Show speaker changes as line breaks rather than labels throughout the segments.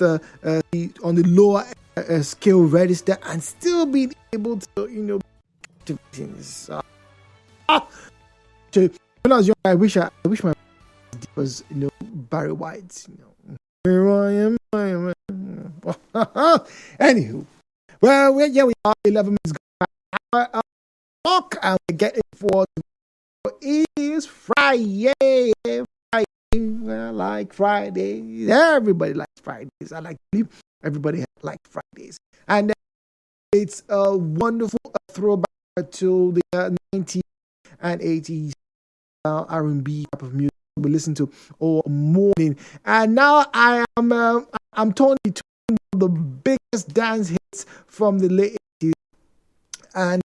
on the lower scale register and still being able to, do things. So when I was young, I wish my was, Barry White. Here I am. Anywho, well, yeah, we are 11 minutes. Talk and we're getting forward. It is Friday. Friday. I like Fridays. Everybody likes Fridays. I like to believe everybody likes Fridays. And it's a wonderful throwback to the 90s and 80s R&B type of music we listen to all morning. And now I'm torn between the biggest dance hits from the late 80s and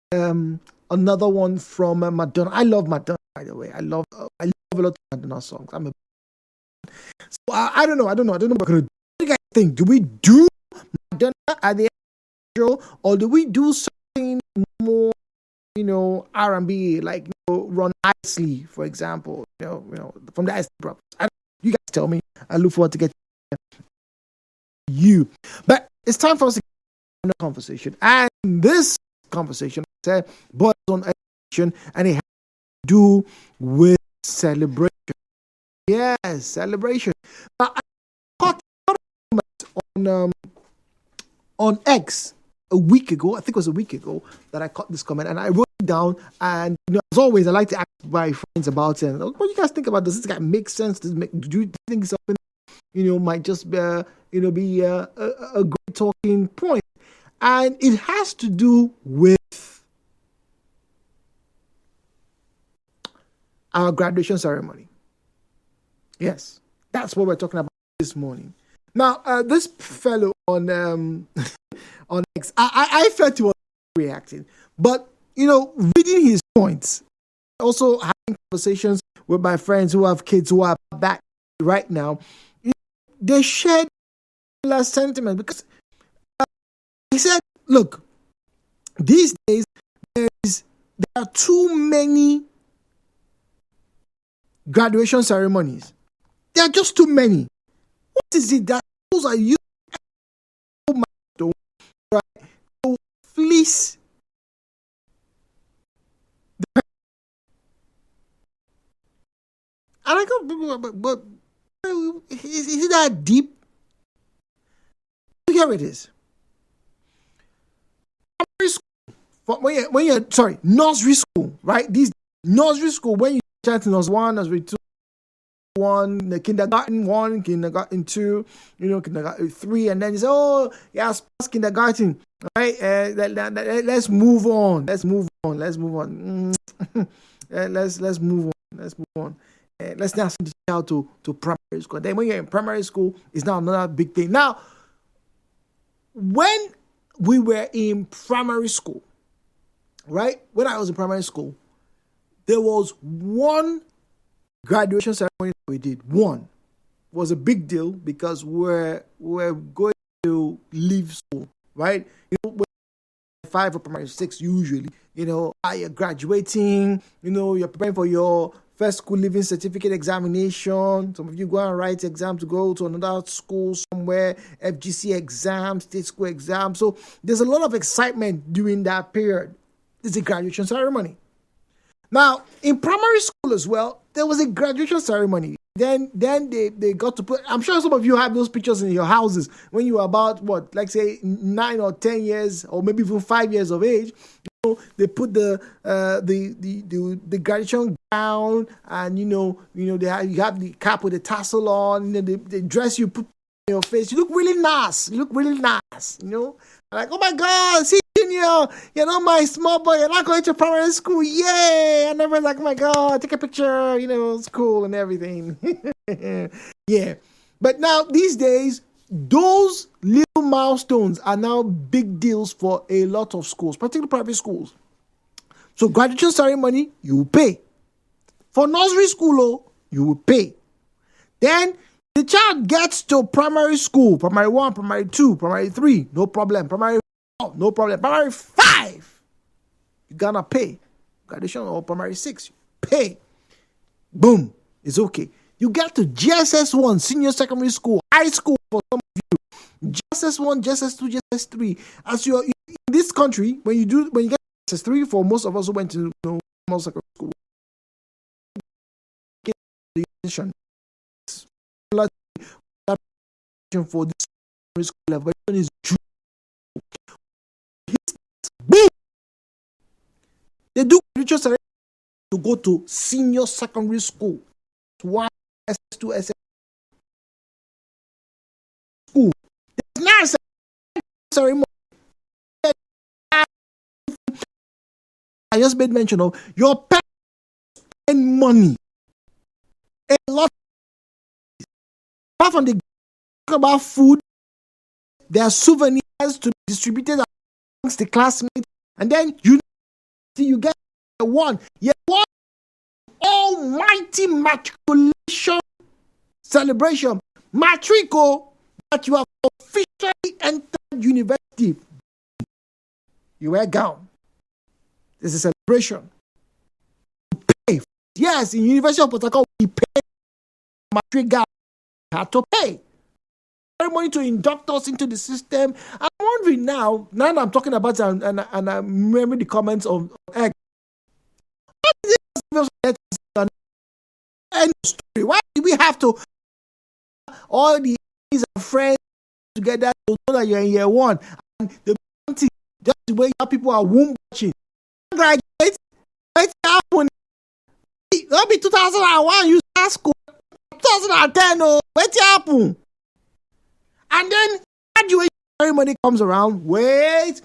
another one from Madonna. I love Madonna, by the way. I love a lot of Madonna songs. So I don't know what we're gonna do. What do you guys think? Do we do Madonna at the end of the show, or do we do something more, R&B, like Ron Isley, for example, from the Isley Brothers? You guys tell me. I look forward to getting you. But it's time for us to get a conversation, and this conversation, I said, boils on education, and it has to do with celebration. Yes, celebration. But I caught a comment on X a week ago. I think it was a week ago that I caught this comment, and I wrote it down. And as always, I like to ask my friends about it. What do you guys think about this? Does this guy make sense? Do you think something might just be a great talking point? And it has to do with our graduation ceremony. Yes, that's what we're talking about this morning. Now, this fellow on on X, I felt he was reacting, but reading his points, also having conversations with my friends who have kids who are back right now, they shared similar sentiment because he said, "Look, these days there are too many graduation ceremonies. There are just too many. What is it that those are used to fleece the?" And I go, but is it that deep? Here it is. Nursery school, right? These nursery school, when you chant in nursery 1, nursery 2, 1, the kindergarten 1, kindergarten 2, kindergarten 3, and then you say, oh, yes, kindergarten, right? Let's move on. Let's move on. Let's move on. Let's now send the child to primary school. Then when you're in primary school, it's now another big thing. Now, when we were in primary school, right? When I was in primary school, there was one graduation ceremony that we did. One was a big deal because we're going to leave school, right? 5 or primary 6 usually. You're graduating. You're preparing for your first school leaving certificate examination. Some of you go and write exam to go to another school somewhere, FGC exam, state school exam. So there's a lot of excitement during that period. It's a graduation ceremony. Now, in primary school as well, there was a graduation ceremony. Then they got to put, I'm sure some of you have those pictures in your houses when you were about, like say 9 or 10 years, or maybe even 5 years of age. They put the graduation gown, and you have the cap with the tassel on. They dress you, put in your face. You look really nice. Like, oh my God, see, Junior, my small boy, you're not going to primary school, yay! And everyone's like, oh my God, take a picture, it's cool and everything. Yeah. But now, these days, those little milestones are now big deals for a lot of schools, particularly private schools. So, graduation ceremony, you will pay. For nursery school, you will pay. Then, the child gets to primary school, primary 1, primary 2, primary 3, no problem. Primary 4, no problem. Primary 5, you're gonna pay. Graduation or primary 6, pay. Boom, it's okay. You get to GSS 1, senior secondary school, high school for some of you. JSS1, JSS2, JSS3. As you're in this country, when you get JSS3, for most of us who went to normal secondary school, get the education for this secondary school level is true. Boom! They do graduation to go to senior secondary school. One SS2, SS school. There's not a ceremony. I just made mention of your parents spend money a lot. Apart from the talk about food, there are souvenirs to be distributed amongst the classmates, and then you get one almighty matriculation celebration, matrico, that you have officially entered university. You wear a gown. There's a celebration. You pay. Yes, in University of Port Harcourt, we pay matric gown. You have to pay. Ceremony to induct us into the system. I'm wondering now I'm talking about it and I remember the comments of Egg. End story. Why do we have to all the friends together to know that you're in year one? And the just the way people are womb watching. Graduate, it's happening. It'll be 2001, you start school. 2010, what's happening? And then graduation ceremony comes around. Wait.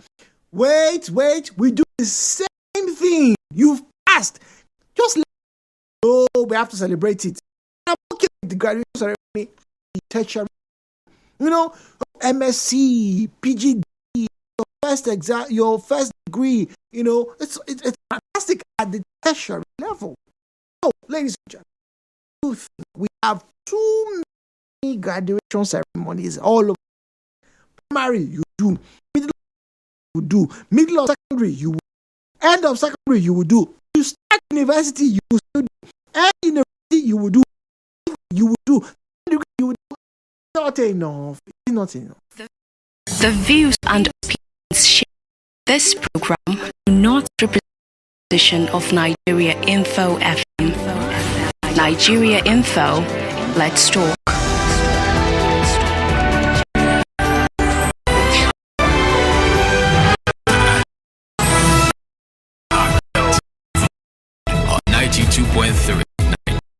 We do the same thing. You've passed. Just we have to celebrate it. I'm okay with the graduation ceremony, tertiary, MSc, PGD, your first degree, it's fantastic at the tertiary level. So, ladies and gentlemen, we have too many graduation ceremonies all over. Primary, you do. Middle, you do. Middle of secondary, you will. End of secondary, you will do. You start university, you will still do. End university, you will do. You will do. You will do. Not enough. It's not enough.
The views and opinions shared in this program do not represent the position of Nigeria Info FM. Nigeria Info, let's talk.
On 92.3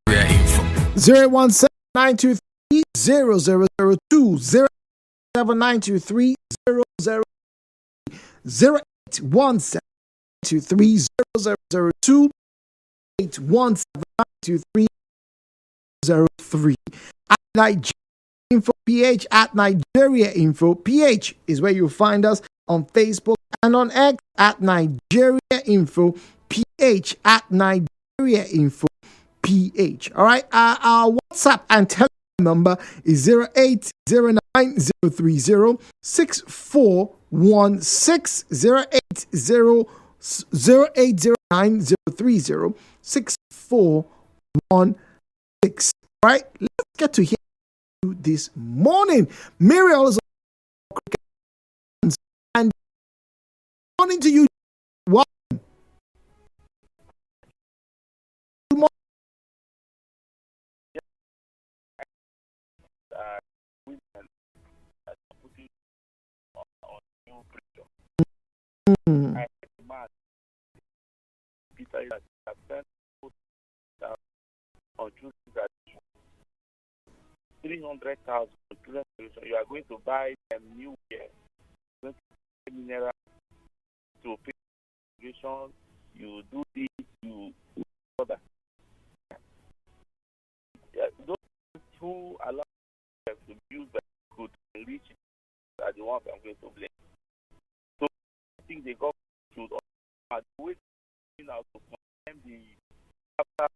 Nigeria Info.
017-923-0002 07923 0817-923-0002 817-923-03 at Nigeria Info PH at Nigeria Info PH is where you find us on Facebook and on X at Nigeria Info PH at Nigeria Info PH. All right, our WhatsApp and Telegram number is 08090306416 08090306416. Right, let's get to hear you this morning. Muriel is and morning to you. Welcome. Good morning.
Women are putting on new pressure. I had a man, Peter, that have sent on June graduation 300,000 you are going to buy them new gear, going to buy mineral to pay graduation, you do this, you do that. Yeah, those who allow them to use that good and reach are the ones I'm going to blame. So I think the government should wait now to condemn the after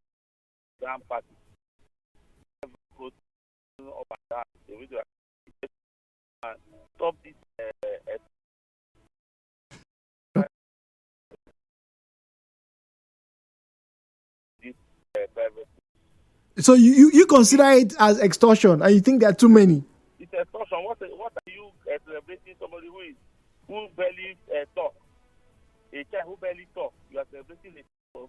grand party. Up and down, the way to stop this.
So you consider it as extortion, and you think there are too many?
It It's extortion. What are you celebrating somebody who barely talk? A child who barely talk. You are celebrating it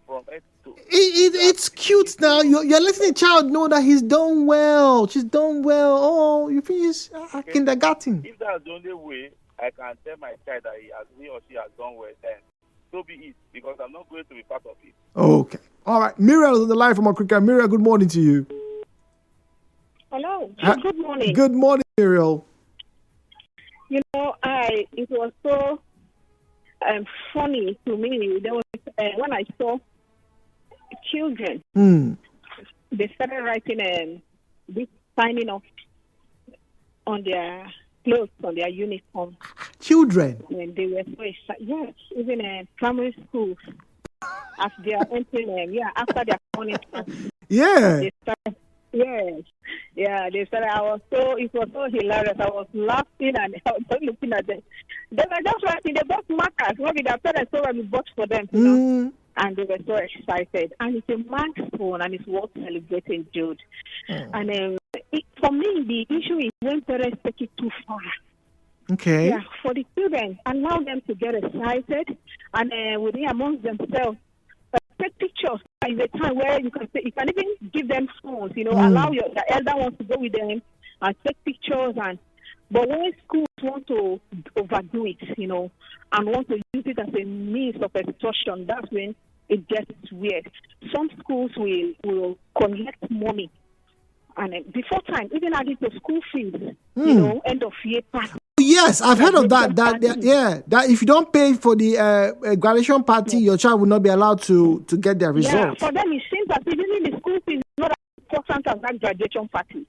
from X to.
It's cute now. You're letting the child know that he's done well. She's done well. Oh, you finish kindergarten.
If that's the only way I can tell my child that he or she has done well, then so be it, because I'm not going to be part of it.
Okay. All right. Muriel is on the line from Africa. Muriel, good morning to you.
Hello. Good morning.
Good morning, Muriel.
You know, it was so funny to me. There was when I saw children, they started writing this signing off on their clothes, on their uniform.
Children?
When they were so excited. Yes, even in primary schools, as they are entering, after their morning class.
Yeah.
They started, yes. Yeah, they started. It was so hilarious. I was laughing and I was looking at them. They were just writing, they bought markers. Maybe their parents told them we bought for them, you know. And they were so excited. And it's a milestone and it's worth celebrating, Jude. And for me, the issue is when parents take it too far.
Okay.
Yeah, for the children, allow them to get excited and within amongst themselves. Take pictures. There is a time where you can even give them phones, you know, allow the elder ones to go with them and take pictures. But when schools want to overdo it, you know, and want to use it as a means of extortion, that's when it gets weird. Some schools will collect money and before time, even add it to school fees, you know, end of year party.
Yes, I've heard of that. That if you don't pay for the graduation party, your child will not be allowed to get their results.
Yeah, for them it seems that even the school fees is not as important as that graduation party.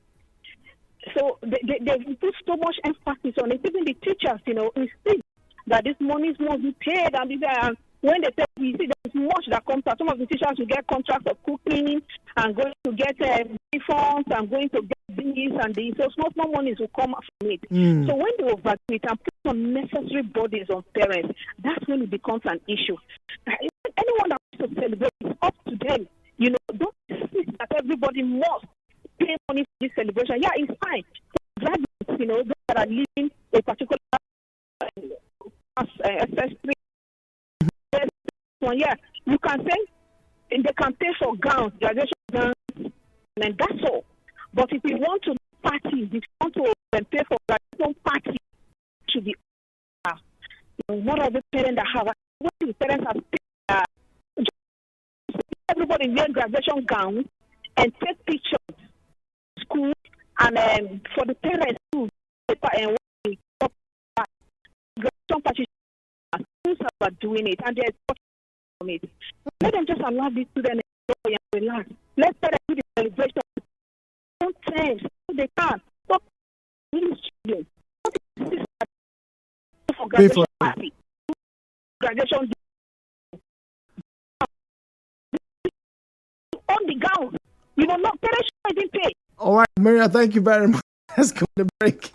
So they put so much emphasis on it. Even the teachers, you know, insist that this money must be paid and when they tell you, see there's much that comes out. Some of the teachers will get contracts of cooking and going to get uniforms and going to get this and this. So small monies will come from it. So when they overdo it and put unnecessary burdens on parents, that's when it becomes an issue. Anyone that wants to celebrate, it's up to them. You know, don't insist that everybody must pay money for this celebration. Yeah, it's fine. Graduates, you know, those that are living a particular ancestry. Yeah, you can say they can pay for gowns, graduation gowns, and that's all. But if you want to party, if you want to pay for graduation party, to be what are the parents that have? What the parents have paid? Everybody wear graduation gowns and take pictures in school, and for the parents too, and graduation party, schools are doing it, and they're from it. Let them just allow these students to enjoy and relax. Let them do the celebration. Sometimes they can't. Stop really children. For graduation party. Graduation. On the gowns. You know, not parents didn't pay.
All right, Maria, thank you very much. Let's go to the break.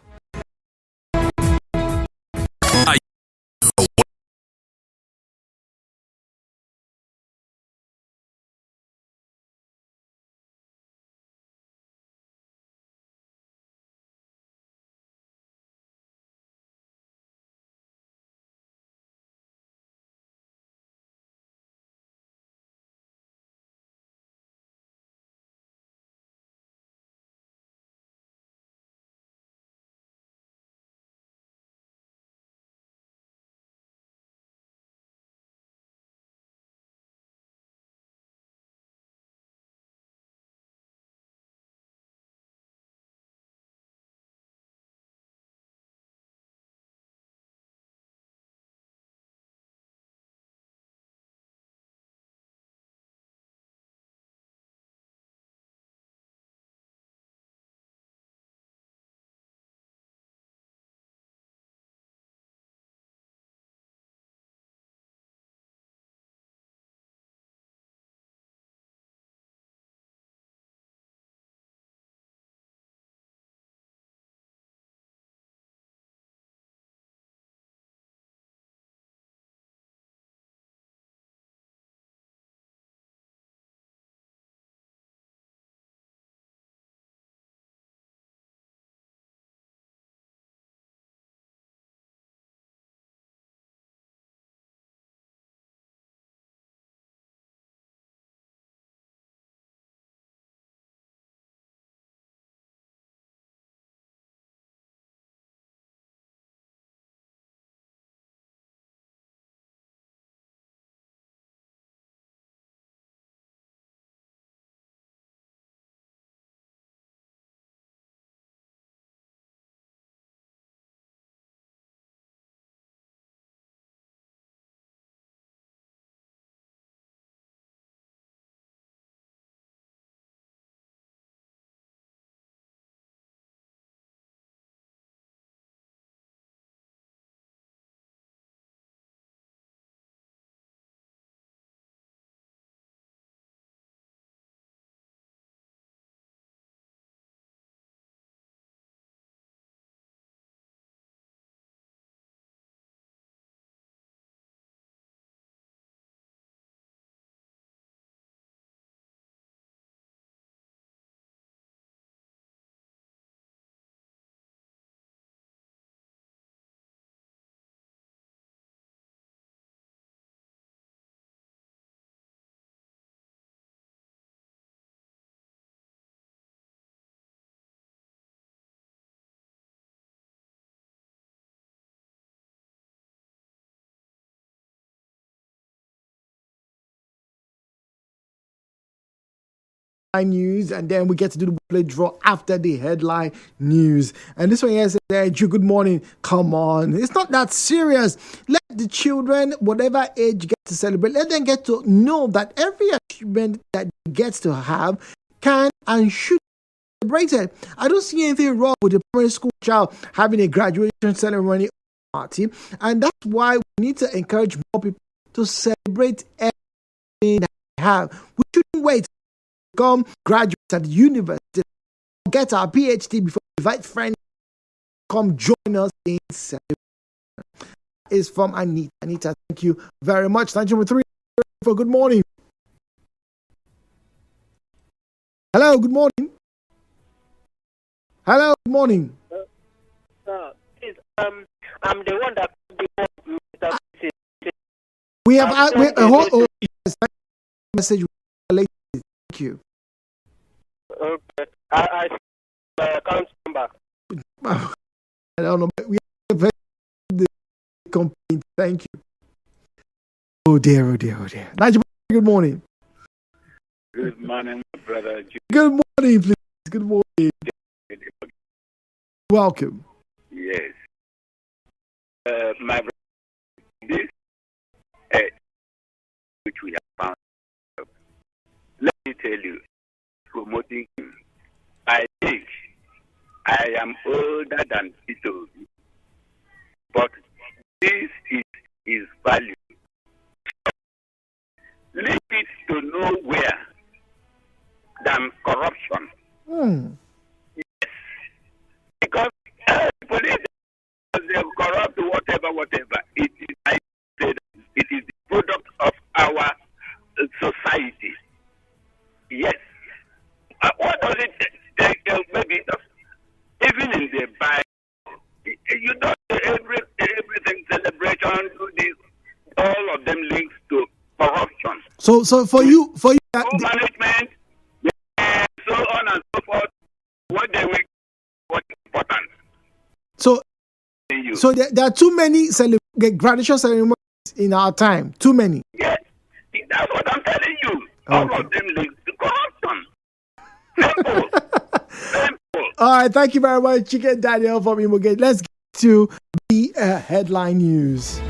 news, and then we get to do the play draw after the headline news. And this one here says, good morning. Come on, it's not that serious. Let the children, whatever age, get to celebrate. Let them get to know that every achievement that they get to have can and should be celebrated. I don't see anything wrong with a primary school child having a graduation ceremony party, and that's why we need to encourage more people to celebrate everything that they have. We shouldn't wait to become graduates at the university, get our PhD before we invite friends to come join us in celebration. Is from Anita. Anita, thank you very much. Thank you for good morning. Hello, good morning. Hello, good morning.
Please, I'm the one that
we have yes, message later. Thank you.
Okay. I account number.
I don't know. We have the complaint. Thank you. Oh dear, oh dear, oh dear. Nigel, good morning.
Good morning, brother.
Good morning, please. Good morning. Welcome.
Yes. My brother, this which we have found, let me tell you, promoting him. I think I am older than Tito, but this is his value. Leave it to nowhere than corruption. Yes, because police they corrupt whatever. It is, I said, it is the product of our society. Yes. What does it take? Maybe even in the Bible, you don't everything celebration do this. All of them links to corruption.
So for you,
management, so on and so forth. What they will, what's important.
So there are too many graduation ceremonies in our time. Too many.
Yes, that's what I'm telling you. Okay. All of them links to corruption. Simple.
All right, thank you very much, Chicken Daniel from Imogate. Let's get to the headline news.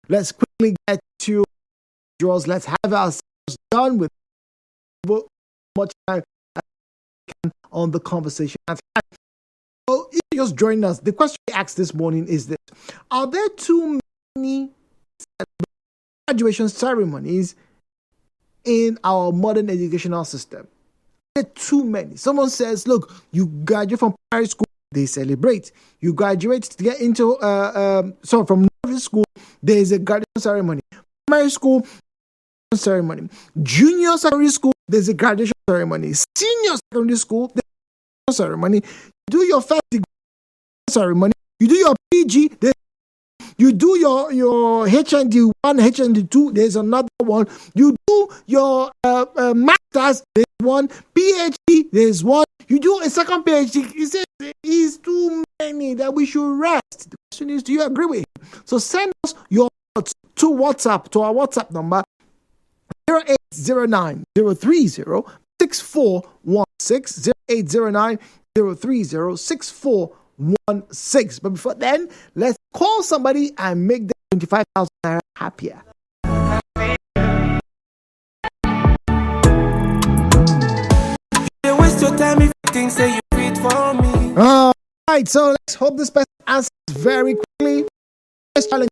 Let's quickly get to draws. Let's have ourselves done with much time on the conversation. So if you just joined us, the question we asked this morning is this: are there too many graduation ceremonies in our modern educational system? Are there too many? Someone says, look, you graduate from primary school, they celebrate. You graduate to get into from nursery school, there is a graduation ceremony. Primary school ceremony. Junior secondary school, there's a graduation ceremony. Senior secondary school, there's a ceremony. You do your first degree ceremony. You do your PG, you do your HND 1, HND 2, there's another one. You do your masters, there's one. PhD, there's one. You do a second PhD. He says it's too many that we should rest. The question is, do you agree with him? So send us your thoughts to WhatsApp, to our WhatsApp number 0809 030 6416 0809 030 6416. But before then, let's call somebody and make them 25,000 naira happier.
You waste your time if you think say you fit for me.
All right, so let's hope this person answers very quickly. Let's challenge.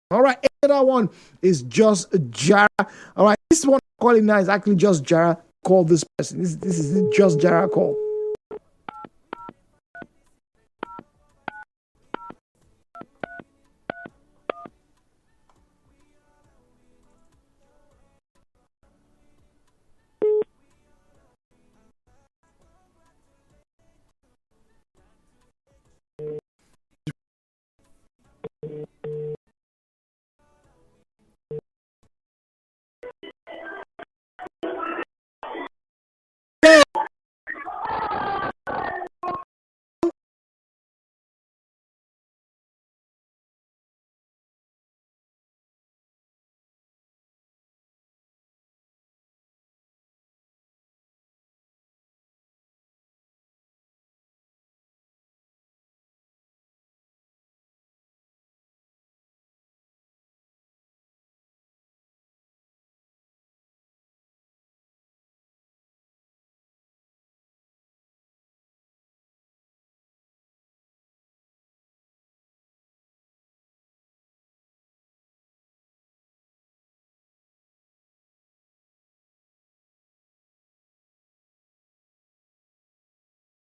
All right, another one is just Jara. All right, this one calling now is actually just Jara. Call this person. This is just Jara call.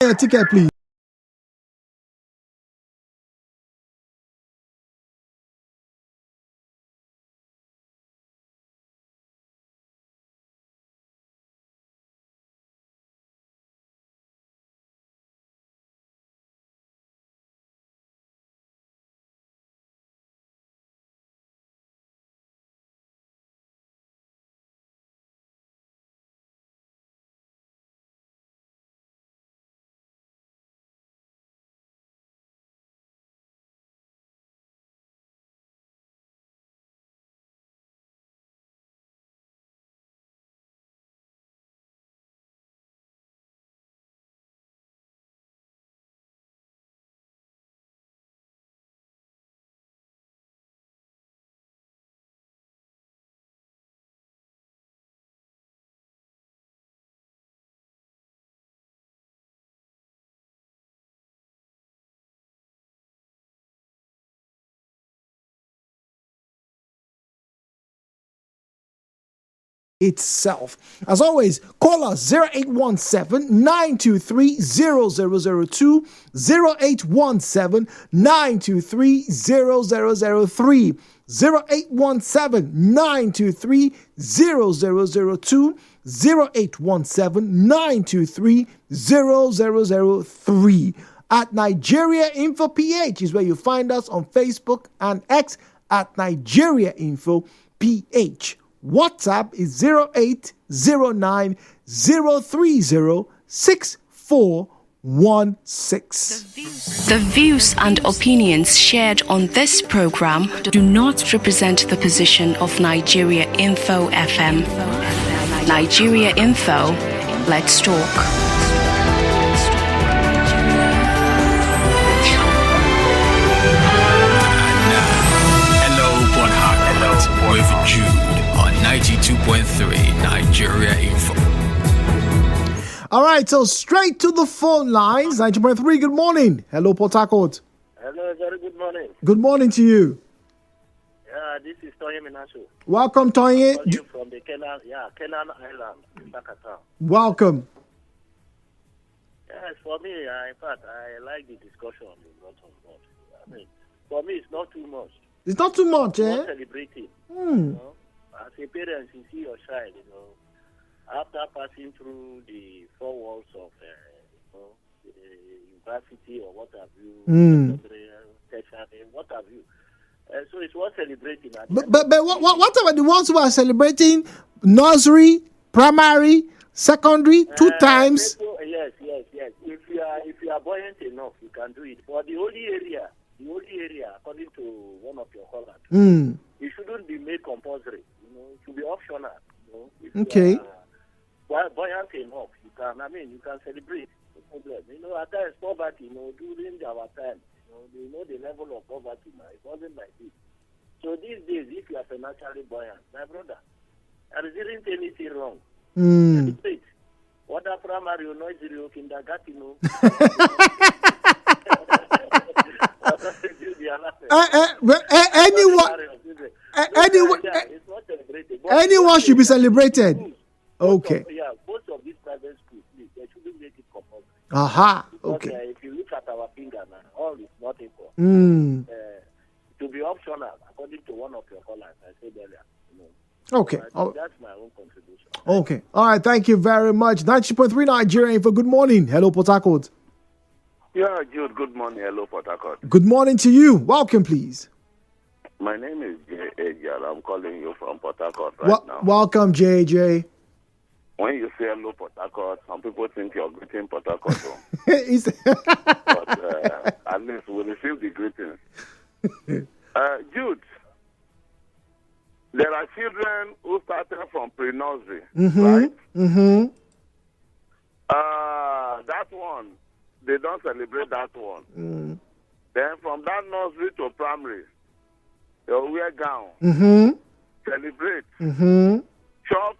your ticket, please. Itself. As always, call us 0817-923-0002, 0817-923-0003, 0817-923-0002, 0817-923-0003. At Nigeria Info PH is where you find us on Facebook and X at Nigeria Info PH. WhatsApp is 0809 030 6416.
The views and opinions shared on this program do not represent the position of Nigeria Info FM. Nigeria Info, let's talk.
With Jude on 92.3 Nigeria Info.
All right, so straight to the phone lines. 92.3, good morning. Hello, Port Harcourt.
Hello, very good morning.
Good morning to you.
This is Toye Minasu.
Welcome, Toye.
You from the Kenan Island, Sakata.
Welcome.
Yes, for me, in fact, I like the discussion a lot of much. I mean, for me, it's not too much.
It's not too much,
Not celebrating. You know? As a parent, you see your child, after passing through the four walls of the university or what have you, tertiary, what have you. So it's worth celebrating.
But what about the ones who are celebrating nursery, primary, secondary, two times?
Yes. If you are buoyant enough, you can do it. For the only area, according to one of your callers, it shouldn't be made compulsory. It should be optional. If
okay.
You are buoyant enough, you can celebrate. No problem. At times poverty, during our time, the level of poverty now. It wasn't like this. So these days, if you are financially buoyant, my brother, there isn't anything wrong. Celebrate. Whether primary or nursery or kindergarten,
anyone should be celebrated. Okay.
Most of these private schools, they shouldn't make it compulsory.
Aha.
Because,
Okay.
If you look at our finger now, all is not equal. To be optional, according to one of your callers, I said earlier.
Okay.
That's my own contribution.
Okay. All right. Thank you very much. 90.3 Nigeria Info. Good morning. Hello, Port Harcourt.
Yeah, Jude, good morning. Hello, Port Harcourt.
Good morning to you. Welcome, please.
My name is J.A. I'm calling you from Port Harcourt now.
Welcome, JJ.
When you say hello, Port Harcourt, some people think you're greeting Port Harcourt. But at least we receive the greetings. Jude, there are children who started from pre-nursery, right?
Mm-hmm.
That one, they don't celebrate that one. Then from that nursery to primary, they'll wear gown, celebrate, chop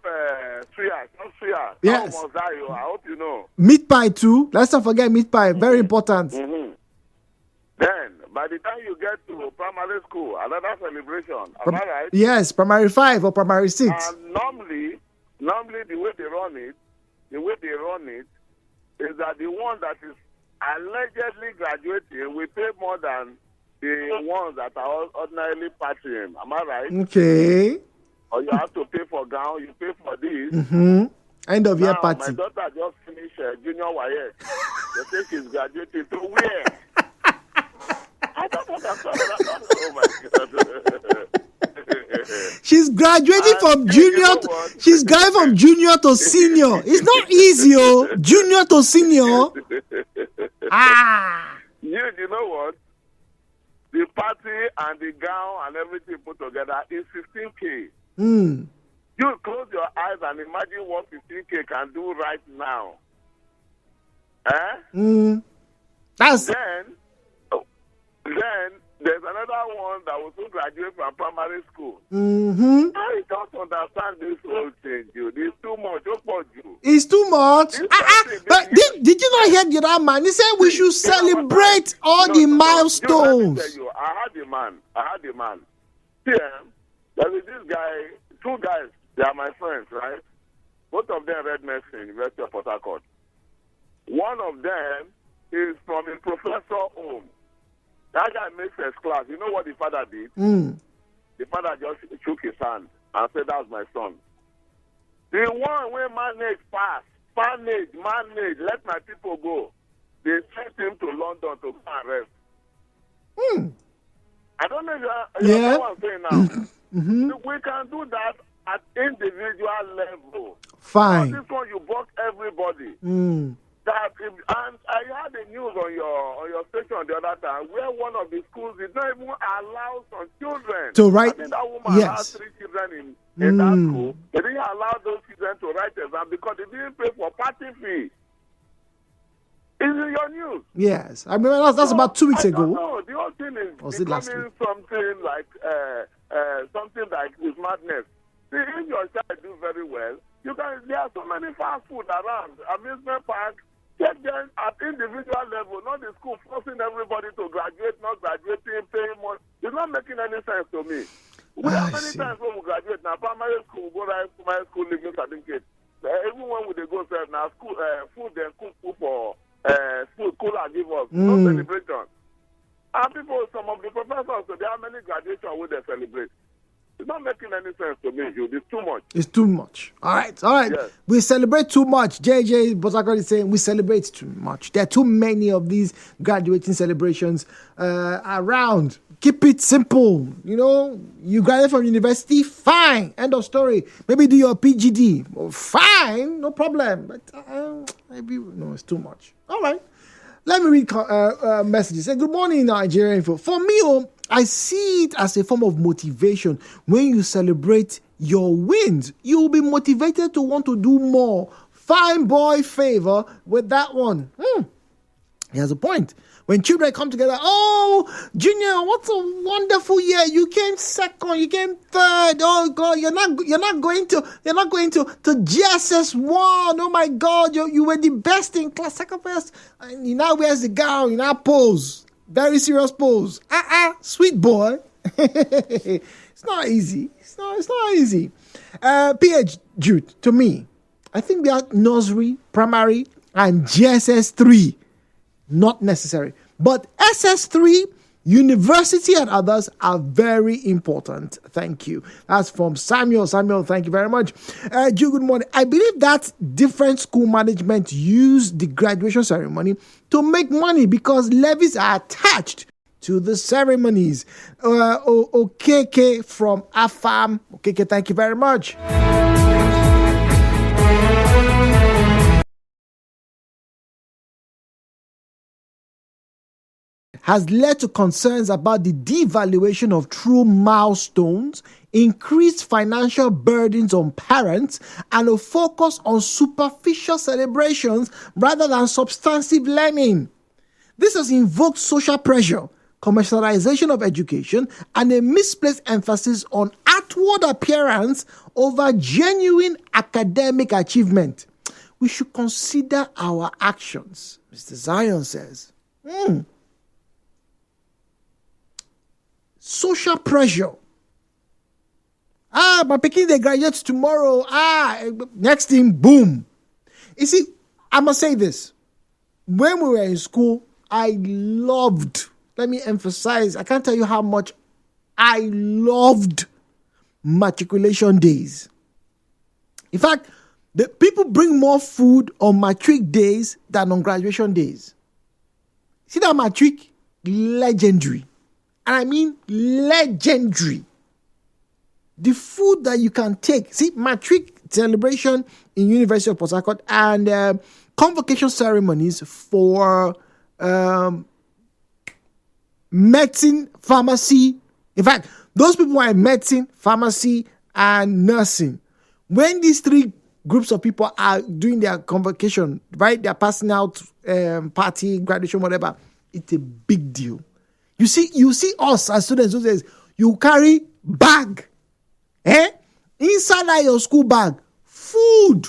suya.
Yes.
I hope you know.
Meat pie too. Let's not forget meat pie. Very important.
Then, by the time you get to primary school, another celebration. Am I right?
Yes, primary 5 or primary 6.
And normally the way they run it, is that the one that is allegedly graduating will pay more than the ones that are ordinarily partying. Am I right?
Okay.
Or you have to pay for gown, you pay for this.
Mm-hmm. End of year
Now,
party.
my daughter just finished junior YS. They say she's graduating to where? I don't understand that. Oh my God.
She's graduating from junior. She's going from junior to senior. It's not easy, oh. Junior to senior.
You know what? The party and the gown and everything put together is 15K. You close your eyes and imagine what 15K can do right now.
That's
Then there's another one that will soon graduate from primary school. I don't understand this whole thing, dude. It's too much.
It's too much. But did you not hear the other man? He said we should celebrate all the milestones.
Let me tell you, I had a man. Yeah, there is this guy, two guys, they are my friends, right? Both of them read medicine, University of Port Harcourt. One of them is from a professor home. That guy makes first class. You know what the father did? The father just shook his hand and said, "That's my son." The one where manage pass, manage, let my people go. They sent him to London to go and rest. I don't know if you know what I'm saying now. We can do that at individual level.
Fine.
This one you block everybody. And I had the news on your station the other time where one of the schools did not even allow some children
to write.
I think that woman had 3 children in that school. They didn't allow those children to write exam because they didn't pay for party fee. Is in your news?
Yes, I mean that's about 2 weeks ago.
No, the whole thing is becoming something like with madness. See, if your child do very well, there are so many fast food around, amusement park. Take them at individual level, not the school forcing everybody to graduate, not graduating, paying more. It's not making any sense to me. We have many times when we graduate now, primary school, we go to primary school living certificate. Even when we go serve now, school food then cook food for school and give us no celebration. And people, some of the professors, so there are many graduations where they celebrate. It's not making any sense to me, Jude. It's too much.
It's too much. All right. Yes. We celebrate too much. JJ Bosakot is saying we celebrate too much. There are too many of these graduating celebrations around. Keep it simple. You know, you graduate from university, fine. End of story. Maybe do your PGD. Well, fine, no problem. But maybe, no, it's too much. All right. Let me read messages. Say, good morning, Nigeria Info. For me, I see it as a form of motivation. When you celebrate your wins, you will be motivated to want to do more. Fine boy favor with that one. He has a point. When children come together, oh, Junior, what a wonderful year! You came second, you came third. Oh God, you're not going to GSS 1. Oh my God, you were the best in class, second best, and you now wears the gown, you now pose, very serious pose. Sweet boy. It's not easy. It's not easy. PH Jude, to me, I think they are nursery, primary, and GSS 3. Not necessary. But SS3, university, and others are very important. Thank you. That's from Samuel. Samuel, thank you very much. Good morning. I believe that different school management use the graduation ceremony to make money because levies are attached to the ceremonies. OKK from AFAM. OKK, thank you very much. Has led to concerns about the devaluation of true milestones, increased financial burdens on parents, and a focus on superficial celebrations rather than substantive learning. This has invoked social pressure, commercialization of education, and a misplaced emphasis on outward appearance over genuine academic achievement. We should consider our actions, Mr. Zion says. Social pressure. My picking the graduates tomorrow. Next thing, boom. You see, I must say this. when we were in school, I loved, let me emphasize, I can't tell you how much I loved matriculation days. In fact, the people bring more food on matric days than on graduation days. See that matric? Legendary. And I mean legendary. The food that you can take. See, matric celebration in University of Port Harcourt and convocation ceremonies for medicine, pharmacy. In fact, those people are in medicine, pharmacy, and nursing. When these three groups of people are doing their convocation, right? They're passing out party, graduation, whatever. It's a big deal. You see us as students who says you carry bag, inside that your school bag, food,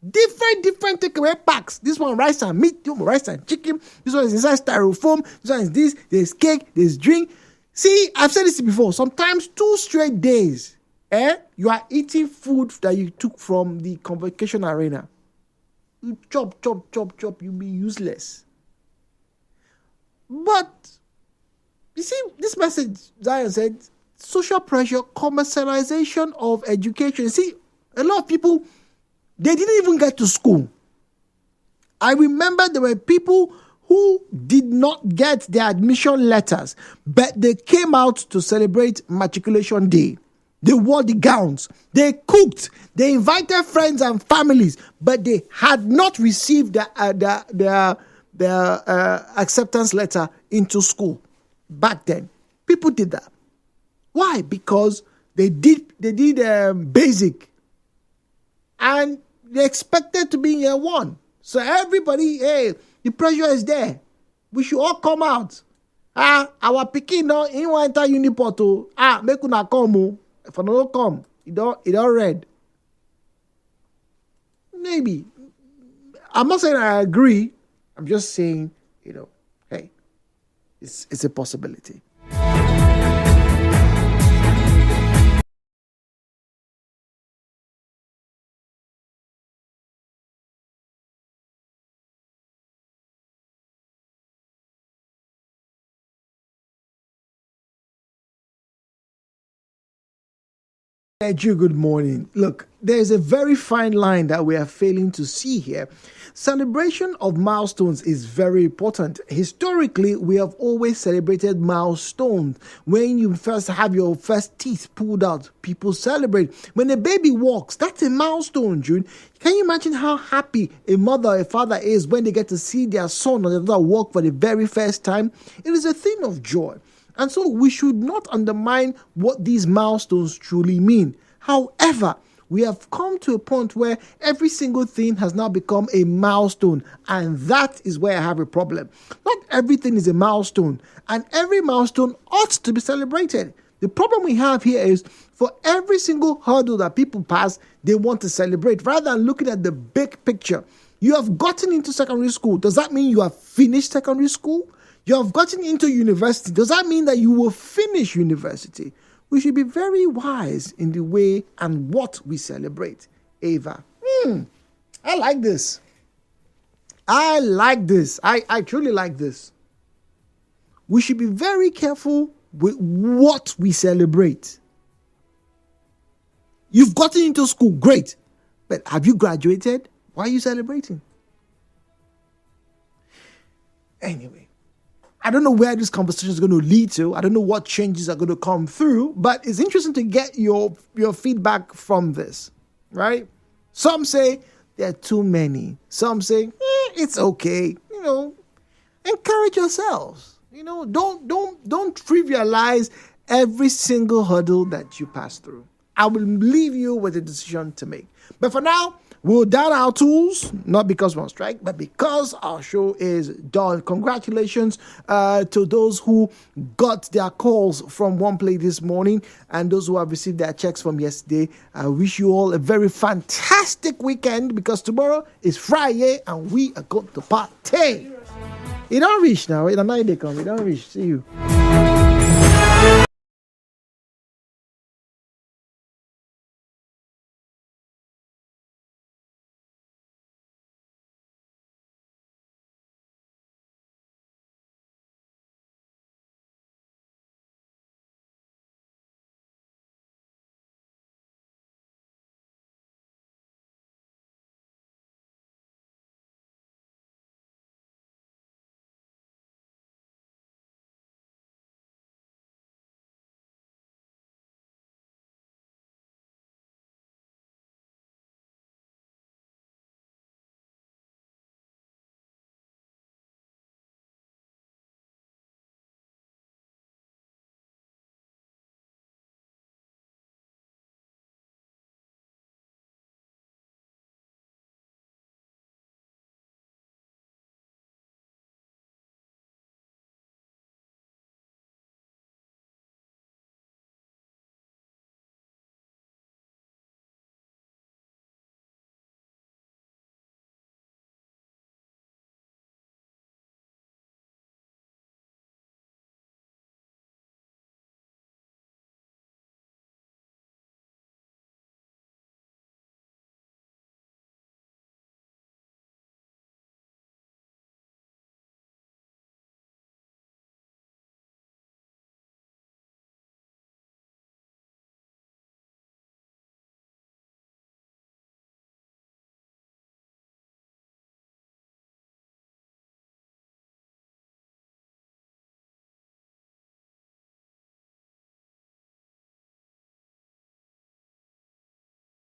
different takeaway packs. This one rice and meat, this one rice and chicken. This one is inside styrofoam. This one is this. There's cake. There's drink. See, I've said this before. Sometimes 2 straight days, you are eating food that you took from the convocation arena. You chop. You'll be useless. But you see, this message, Zion said, social pressure, commercialization of education. See, a lot of people, they didn't even get to school. I remember there were people who did not get their admission letters, but they came out to celebrate matriculation day. They wore the gowns, they cooked, they invited friends and families, but they had not received their acceptance letter into school. Back then, people did that. Why? Because they did basic, and they expected to be in year 1. So everybody, hey, the pressure is there. We should all come out. Our pikin no in want enter Uniporto. Make una come. If I don't come, it don't read. Maybe. I'm not saying I agree. I'm just saying, hey, it's a possibility. Good morning. Look, there's a very fine line that we are failing to see here. Celebration of milestones is very important. Historically, we have always celebrated milestones. When you first have your first teeth pulled out, people celebrate. When a baby walks, that's a milestone, June. Can you imagine how happy a mother or a father is when they get to see their son or their daughter walk for the very first time? It is a thing of joy. And so we should not undermine what these milestones truly mean. However, we have come to a point where every single thing has now become a milestone. And that is where I have a problem. Not everything is a milestone. And every milestone ought to be celebrated. The problem we have here is for every single hurdle that people pass, they want to celebrate rather than looking at the big picture. You have gotten into secondary school. Does that mean you have finished secondary school? You have gotten into university. Does that mean that you will finish university? We should be very wise in the way and what we celebrate. Ava. I like this. I truly like this. We should be very careful with what we celebrate. You've gotten into school, great. But have you graduated? Why are you celebrating? Anyway. I don't know where this conversation is going to lead to. I don't know what changes are going to come through, but it's interesting to get your feedback from this, right? Some say there are too many. Some say it's okay. Encourage yourselves. Don't trivialize every single hurdle that you pass through. I will leave you with a decision to make. But for now, we'll down our tools, not because we're on strike, but because our show is done. Congratulations to those who got their calls from One Play this morning and those who have received their checks from yesterday. I wish you all a very fantastic weekend because tomorrow is Friday and we are going to party. It don't reach now. It don't come. It don't reach. See you.